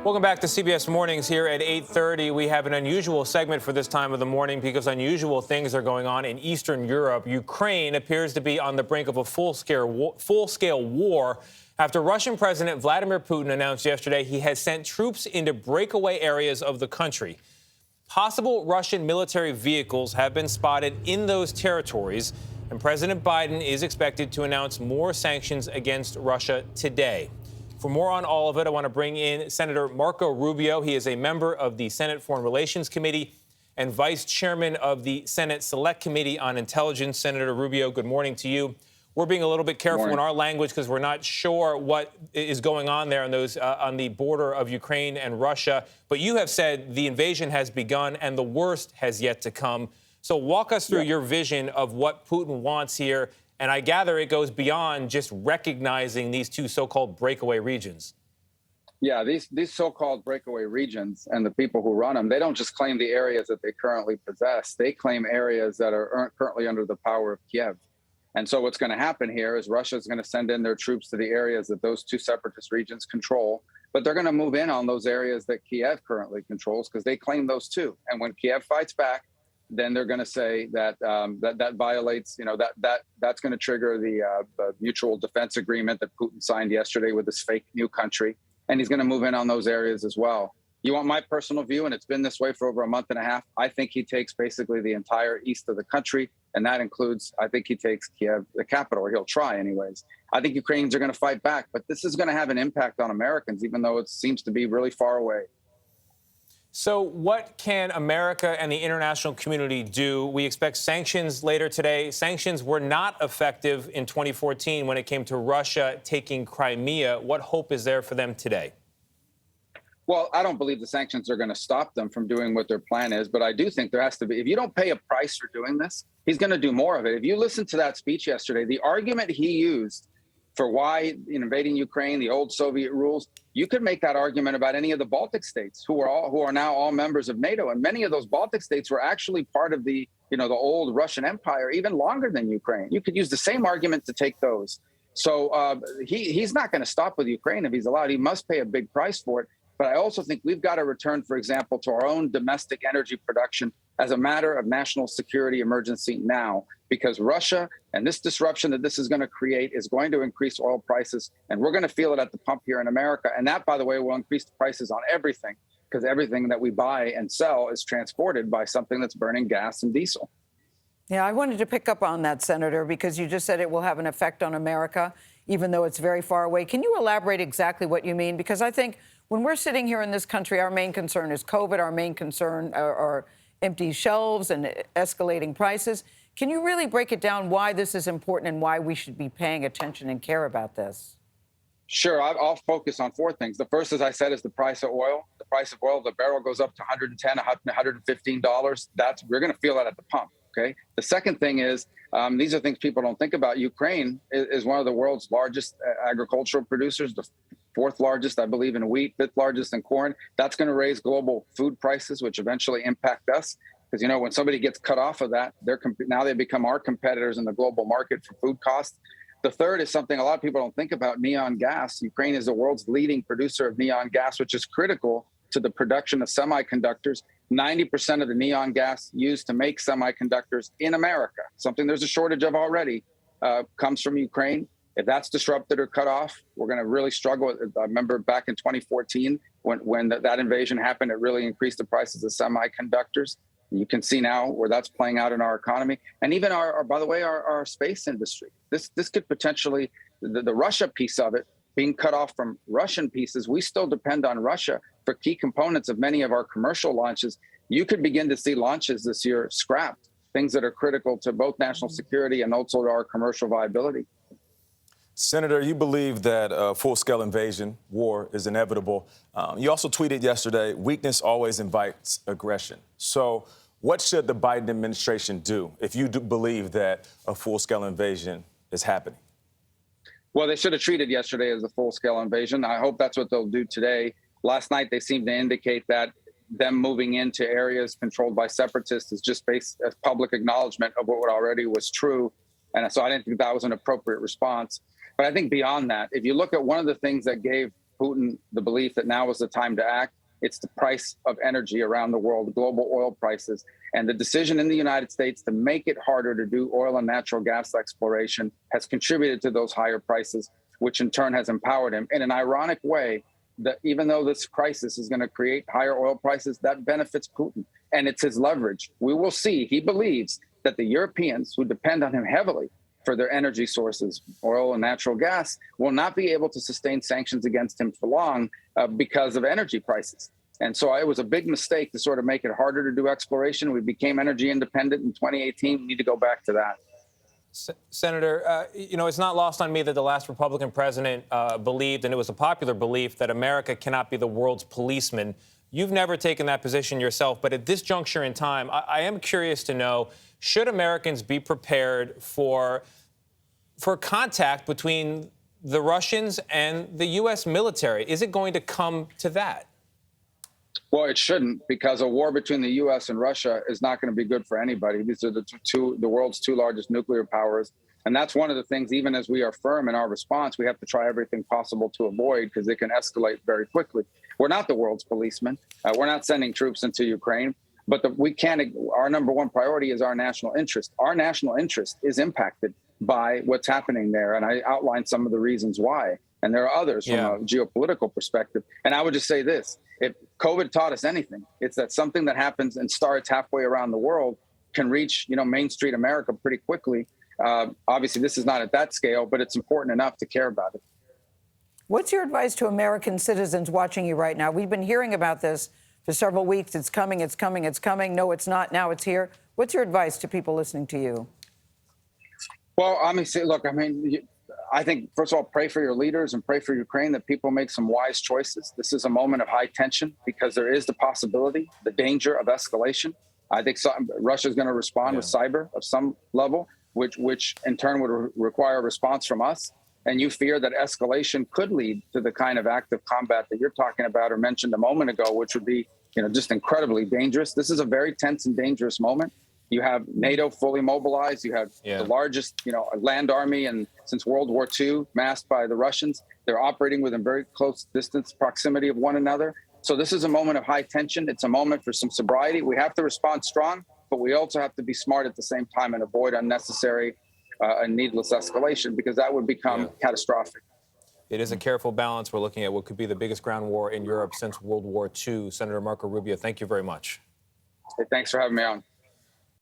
Welcome back to CBS Mornings here at 8:30. We have an unusual segment for this time of the morning because unusual things are going on in Eastern Europe. Ukraine appears to be on the brink of a full-scale war after Russian President Vladimir Putin announced yesterday he has sent troops into breakaway areas of the country. Possible Russian military vehicles have been spotted in those territories, and President Biden is expected to announce more sanctions against Russia today. For more on all of it, I want to bring in Senator Marco Rubio. He is a member of the Senate Foreign Relations Committee and vice chairman of the Senate Select Committee on Intelligence. Senator Rubio, good morning to you. We're being a little bit careful in our language because we're not sure what is going on there on the border of Ukraine and Russia. But you have said the invasion has begun and the worst has yet to come. So walk us through your vision of what Putin wants here. And I gather it goes beyond just recognizing these two so-called breakaway regions. Yeah, these so-called breakaway regions and the people who run them, they don't just claim the areas that they currently possess. They claim areas that are currently under the power of Kiev. And so what's going to happen here is Russia is going to send in their troops to the areas that those two separatist regions control. But they're going to move in on those areas that Kiev currently controls because they claim those too. And when Kiev fights back, then they're going to say that that violates, that's going to trigger the mutual defense agreement that Putin signed yesterday with this fake new country. And he's going to move in on those areas as well. You want my personal view, and it's been this way for over a month and a half. I think he takes basically the entire east of the country, and that includes, I think he takes Kiev, the capital, or he'll try anyways. I think Ukrainians are going to fight back, but this is going to have an impact on Americans, even though it seems to be really far away. So what can America and the international community do? We expect sanctions later today. Sanctions were not effective in 2014 when it came to Russia taking Crimea. What hope is there for them today? Well, I don't believe the sanctions are going to stop them from doing what their plan is, but I do think there has to be, if you don't pay a price for doing this, he's going to do more of it. If you listen to that speech yesterday, the argument he used for why invading Ukraine, the old Soviet rules, you could make that argument about any of the Baltic states who are now all members of NATO. And many of those Baltic states were actually part of the old Russian Empire, even longer than Ukraine. You could use the same argument to take those. So he's not going to stop with Ukraine if he's allowed. He must pay a big price for it. But I also think we've got to return, for example, to our own domestic energy production as a matter of national security emergency now, because Russia and this disruption that this is going to create is going to increase oil prices. And we're going to feel it at the pump here in America. And that, by the way, will increase the prices on everything, because everything that we buy and sell is transported by something that's burning gas and diesel. Yeah, I wanted to pick up on that, Senator, because you just said it will have an effect on America, even though it's very far away. Can you elaborate exactly what you mean? Because I think when we're sitting here in this country, our main concern is COVID. Our main concern are empty shelves and escalating prices. Can you really break it down why this is important and why we should be paying attention and care about this? Sure. I'll focus on four things. The first, as I said, is the price of oil. The price of oil, the barrel goes up to $110, $115. We're going to feel that at the pump. Okay. The second thing is, these are things people don't think about. Ukraine is one of the world's largest agricultural producers, the fourth largest, I believe, in wheat, fifth largest in corn. That's going to raise global food prices, which eventually impact us. Because, when somebody gets cut off of that, now they become our competitors in the global market for food costs. The third is something a lot of people don't think about, neon gas. Ukraine is the world's leading producer of neon gas, which is critical to the production of semiconductors. 90% of the neon gas used to make semiconductors in America, something there's a shortage of already, comes from Ukraine. If that's disrupted or cut off, we're going to really struggle. I remember back in 2014, when that invasion happened, it really increased the prices of semiconductors. You can see now where that's playing out in our economy, and even by the way, our space industry. This could potentially, the Russia piece of it being cut off from Russian pieces. We still depend on Russia for key components of many of our commercial launches. You could begin to see launches this year scrapped, things that are critical to both national security and also to our commercial viability. Senator, you believe that a full-scale invasion, war, is inevitable. You also tweeted yesterday, weakness always invites aggression. So what should the Biden administration do if you do believe that a full-scale invasion is happening? Well, they should have treated yesterday as a full-scale invasion. I hope that's what they'll do today. Last night, they seemed to indicate that them moving into areas controlled by separatists is just based as public acknowledgement of what already was true. And so I didn't think that was an appropriate response. But I think beyond that, if you look at one of the things that gave Putin the belief that now is the time to act. It's the price of energy around the world, global oil prices. And the decision in the United States to make it harder to do oil and natural gas exploration has contributed to those higher prices, which in turn has empowered him. In an ironic way, that even though this crisis is going to create higher oil prices, that benefits Putin. And it's his leverage. We will see. He believes that the Europeans, who depend on him heavily for their energy sources, oil and natural gas, will not be able to sustain sanctions against him for long because of energy prices. And so it was a big mistake to sort of make it harder to do exploration. We became energy independent in 2018. We need to go back to that. Senator, it's not lost on me that the last Republican president believed, and it was a popular belief, that America cannot be the world's policeman. You've never taken that position yourself, but at this juncture in time, I am curious to know, should Americans be prepared for contact between the Russians and the U.S. military? Is it going to come to that? Well, it shouldn't, because a war between the U.S. and Russia is not going to be good for anybody. These are the world's two largest nuclear powers. And that's one of the things, even as we are firm in our response, we have to try everything possible to avoid, because it can escalate very quickly. We're not the world's policemen. We're not sending troops into Ukraine. But our number one priority is our national interest. Our national interest is impacted by what's happening there. And I outlined some of the reasons why. And there are others from a geopolitical perspective. And I would just say this: if COVID taught us anything, it's that something that happens and starts halfway around the world can reach, Main Street America pretty quickly. Obviously, this is not at that scale, but it's important enough to care about it. What's your advice to American citizens watching you right now? We've been hearing about this for several weeks. It's coming, it's coming, it's coming. No, it's not. Now it's here. What's your advice to people listening to you? Well, I think, first of all, pray for your leaders and pray for Ukraine, that people make some wise choices. This is a moment of high tension because there is the possibility, the danger of escalation. I think Russia is going to respond with cyber of some level, which in turn would require a response from us. And you fear that escalation could lead to the kind of active combat that you're talking about or mentioned a moment ago, which would be, just incredibly dangerous. This is a very tense and dangerous moment. You have NATO fully mobilized. You have the largest, land army and since World War II, masked by the Russians. They're operating within very close distance proximity of one another. So this is a moment of high tension. It's a moment for some sobriety. We have to respond strong, but we also have to be smart at the same time and avoid unnecessary and needless escalation, because that would become catastrophic. It is a careful balance. We're looking at what could be the biggest ground war in Europe since World War II. Senator Marco Rubio, thank you very much. Hey, thanks for having me on.